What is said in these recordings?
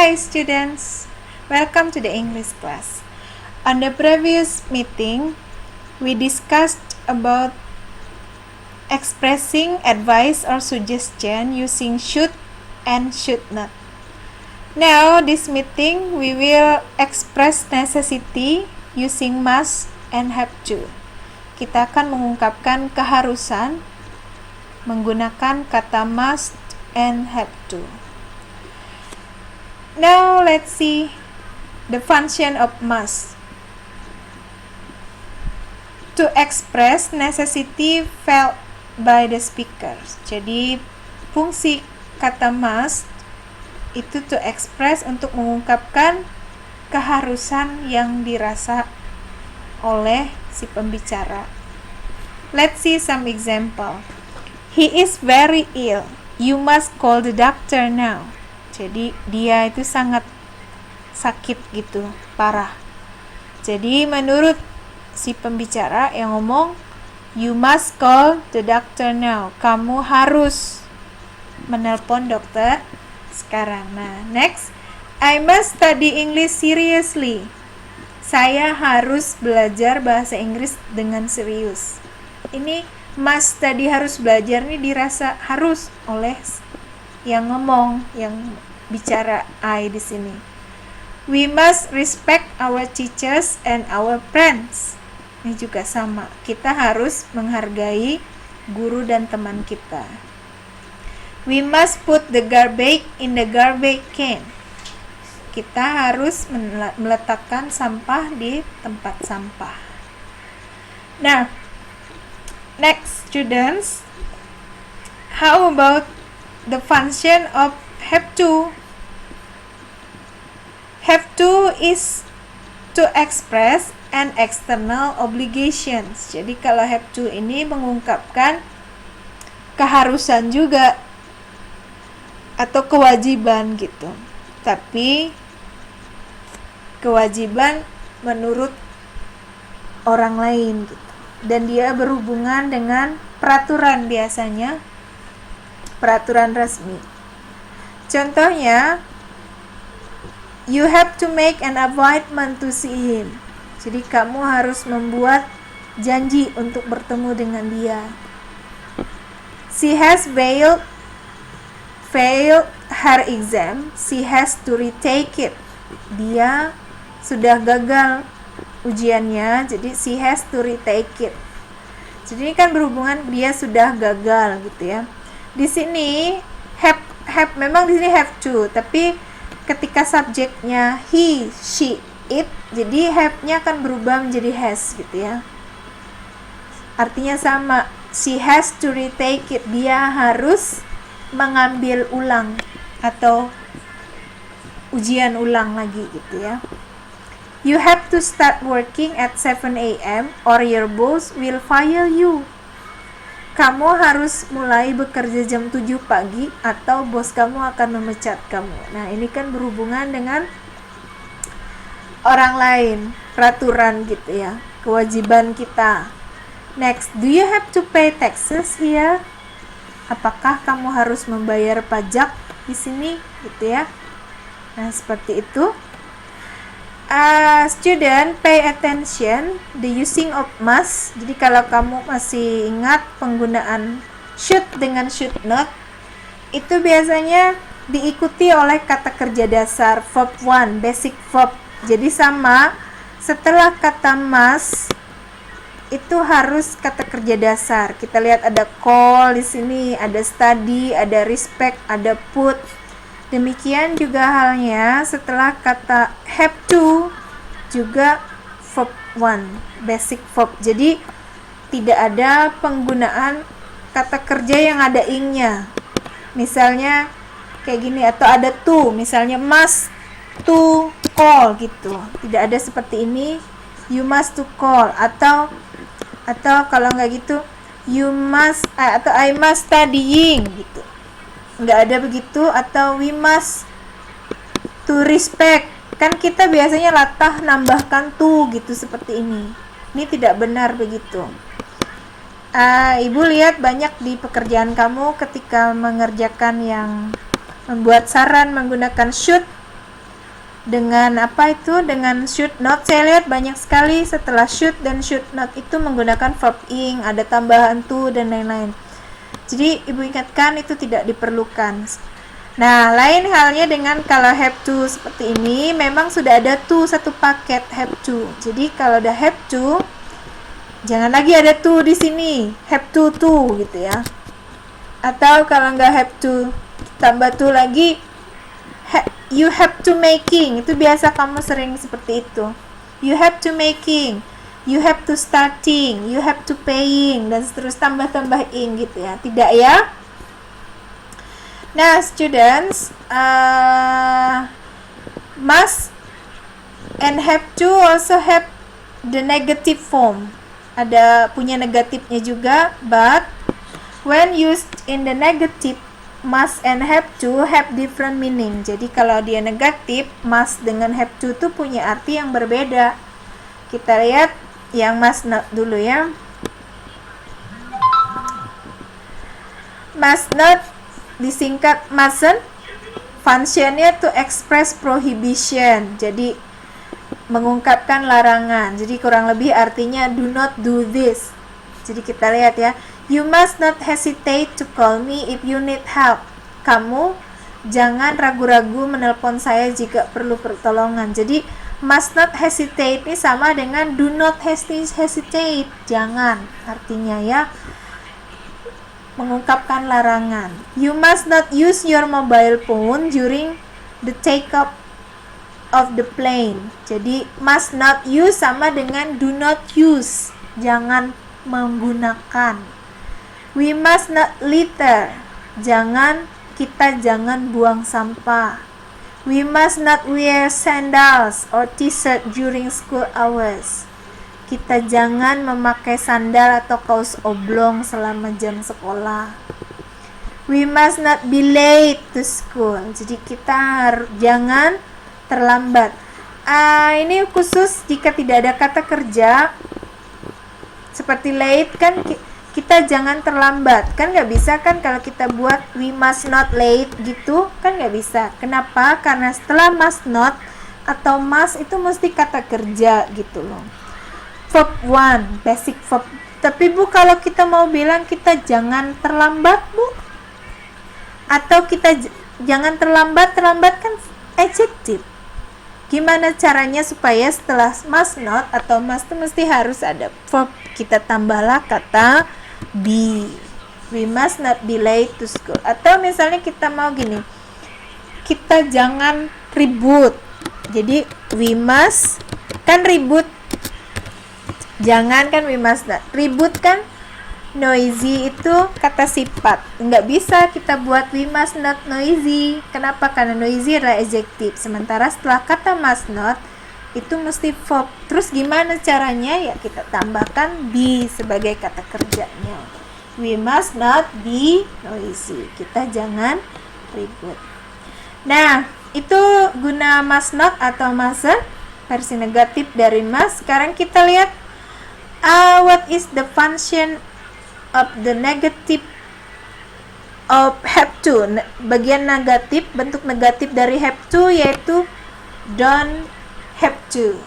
Hi students, welcome to the English class. On the previous meeting, we discussed about expressing advice or suggestion using should and should not. Now, this meeting we will express necessity using must and have to. Kita akan mengungkapkan keharusan menggunakan kata must and have to. Now let's see the function of must. To express necessity felt by the speakers. Jadi fungsi kata must itu to express untuk mengungkapkan keharusan yang dirasa oleh si pembicara. Let's see some example. He is very ill. You must call the doctor now. Jadi dia itu sangat sakit gitu, parah. Jadi menurut si pembicara yang ngomong, you must call the doctor now. Kamu harus menelpon dokter sekarang. Nah, next, I must study English seriously. Saya harus belajar bahasa Inggris dengan serius. Ini must tadi harus belajar nih dirasa harus oleh yang ngomong, yang bicara I di sini. We must respect our teachers and our friends. Ini juga sama. Kita harus menghargai guru dan teman kita. We must put the garbage in the garbage can. Kita harus meletakkan sampah di tempat sampah. Nah, next students, how about the function of have to? Have to is to express an external obligations. Jadi kalau have to ini mengungkapkan keharusan juga atau kewajiban gitu. Tapi kewajiban menurut orang lain gitu. Dan dia berhubungan dengan peraturan biasanya, peraturan resmi. Contohnya, you have to make an appointment to see him. Jadi kamu harus membuat janji untuk bertemu dengan dia. She has failed her exam. She has to retake it. Dia sudah gagal ujiannya, jadi she has to retake it. Jadi ini kan berhubungan dia sudah gagal gitu ya. Di sini have memang di sini have to, tapi ketika subjeknya he, she, it, jadi have-nya akan berubah menjadi has gitu ya. Artinya sama, she has to retake it, dia harus mengambil ulang atau ujian ulang lagi gitu ya. You have to start working at 7 a.m. or your boss will fire you. Kamu harus mulai bekerja jam 7 pagi atau bos kamu akan memecat kamu. Nah, ini kan berhubungan dengan orang lain, peraturan gitu ya, kewajiban kita. Next, do you have to pay taxes here? Apakah kamu harus membayar pajak di sini gitu ya? Nah, seperti itu. Student, pay attention the using of must. Jadi kalau kamu masih ingat penggunaan should dengan should not, itu biasanya diikuti oleh kata kerja dasar verb 1, basic verb. Jadi sama, setelah kata must itu harus kata kerja dasar. Kita lihat ada call di sini, ada study, ada respect, ada put. Demikian juga halnya setelah kata have to juga verb 1, basic verb. Jadi tidak ada penggunaan kata kerja yang ada ing-nya. Misalnya kayak gini, atau ada to, misalnya must to call gitu. Tidak ada seperti ini, you must to call, atau kalau nggak gitu you must atau I must studying gitu. Nggak ada begitu. Atau we must to respect, kan kita biasanya latah nambahkan to gitu seperti ini. Ini tidak benar begitu. Ibu lihat banyak di pekerjaan kamu ketika mengerjakan yang membuat saran menggunakan should, dengan apa itu, dengan should not. Saya lihat banyak sekali setelah should dan should not itu menggunakan verb ing, ada tambahan to dan lain-lain. Jadi ibu ingatkan itu tidak diperlukan. Nah, lain halnya dengan kalau have to seperti ini, memang sudah ada to satu paket have to. Jadi kalau ada have to, jangan lagi ada to di sini, have to gitu ya. Atau kalau nggak have to, tambah to lagi, you have to making. Itu biasa kamu sering seperti itu. You have to making, you have to starting, you have to paying, dan seterus tambah-tambah ing gitu ya. Tidak ya. Nah, students, must and have to also have the negative form. Ada punya negatifnya juga, but when used in the negative, must and have to have different meaning. Jadi kalau dia negatif, must dengan have to itu punya arti yang berbeda. Kita lihat yang must not dulu ya. Must not disingkat mustn't, functionnya to express prohibition. Jadi mengungkapkan larangan. Jadi kurang lebih artinya do not do this. Jadi kita lihat ya. You must not hesitate to call me if you need help. Kamu jangan ragu-ragu menelpon saya jika perlu pertolongan. Jadi must not hesitate ini sama dengan do not hesitate. Jangan artinya ya. Mengungkapkan larangan. You must not use your mobile phone during the take-off of the plane. Jadi must not use sama dengan do not use. Jangan menggunakan. We must not litter. Kita jangan buang sampah. We must not wear sandals or t-shirt during school hours. Kita jangan memakai sandal atau kaos oblong selama jam sekolah. We must not be late to school. Jadi kita jangan terlambat. Ini khusus jika tidak ada kata kerja seperti late, kan kita jangan terlambat. Kan nggak bisa kan kalau kita buat we must not late gitu, kan nggak bisa. Kenapa? Karena setelah must not atau must itu mesti kata kerja gitu loh. Verb 1, basic verb. Tapi Bu, kalau kita mau bilang kita jangan terlambat Bu, atau kita jangan terlambat kan adjective. Gimana caranya supaya setelah must not atau must itu mesti harus ada verb. Kita tambahlah kata be. We must not be late to school. Atau misalnya kita mau gini, kita jangan ribut. Jadi we must, kan ribut, jangan kan we must not. Ribut kan noisy itu kata sifat. Nggak bisa kita buat we must not noisy. Kenapa? Karena noisy adalah adjective. Sementara setelah kata must not itu mesti verb. Terus gimana caranya? Ya kita tambahkan be sebagai kata kerjanya. We must not be noisy. Kita jangan ribut. Nah, itu guna must not atau mustn't, versi negatif dari must. Sekarang kita lihat what is the function of the negative of have to. Bagian negatif, bentuk negatif dari have to yaitu don't have to.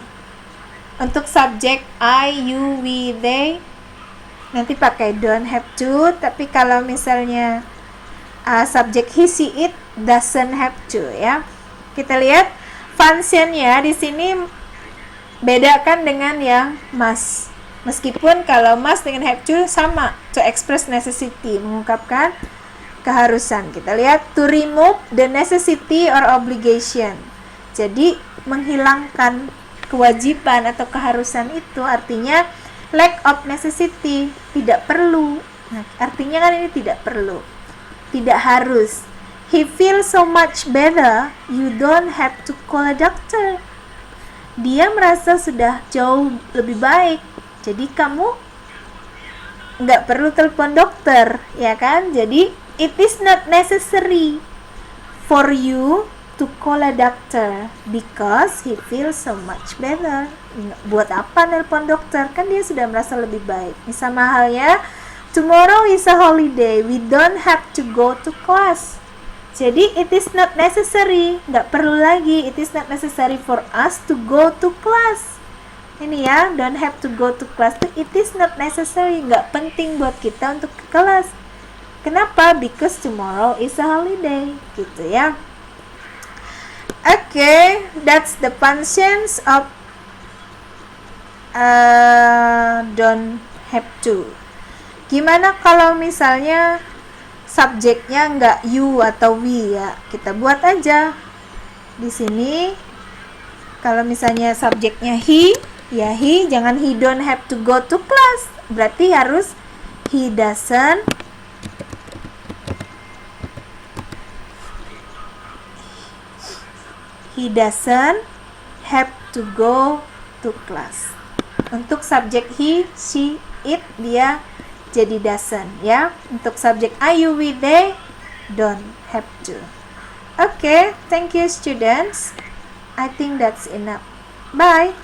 Untuk subjek I, you, we, they nanti pakai don't have to. Tapi kalau misalnya subjek he, she, it doesn't have to ya. Kita lihat functionnya di sini bedakan dengan yang must. Meskipun kalau must dengan have to sama, to express necessity, mengungkapkan keharusan. Kita lihat to remove the necessity or obligation. Jadi menghilangkan kewajiban atau keharusan itu artinya lack of necessity, tidak perlu. Nah, artinya kan ini tidak perlu, tidak harus. He feels so much better, you don't have to call a doctor. Dia merasa sudah jauh lebih baik, jadi kamu nggak perlu telepon dokter, ya kan? Jadi it is not necessary for you to call a doctor because he feels so much better. Buat apa nelpon dokter? Kan dia sudah merasa lebih baik. Ini sama halnya tomorrow is a holiday, we don't have to go to class. Jadi it is not necessary, nggak perlu lagi. It is not necessary for us to go to class. Ini ya, don't have to go to class. It is not necessary, nggak penting buat kita untuk ke kelas. Kenapa? Because tomorrow is a holiday, gitu ya. Okay, that's the functions of don't have to. Gimana kalau misalnya subjeknya nggak you atau we ya? Kita buat aja di sini. Kalau misalnya subjeknya he, ya he, jangan he don't have to go to class. Berarti harus he doesn't have to go to class. Untuk subjek he, she, it, dia jadi doesn't ya. Untuk subjek I, you, we, they, don't have to. Okay, thank you students. I think that's enough. Bye.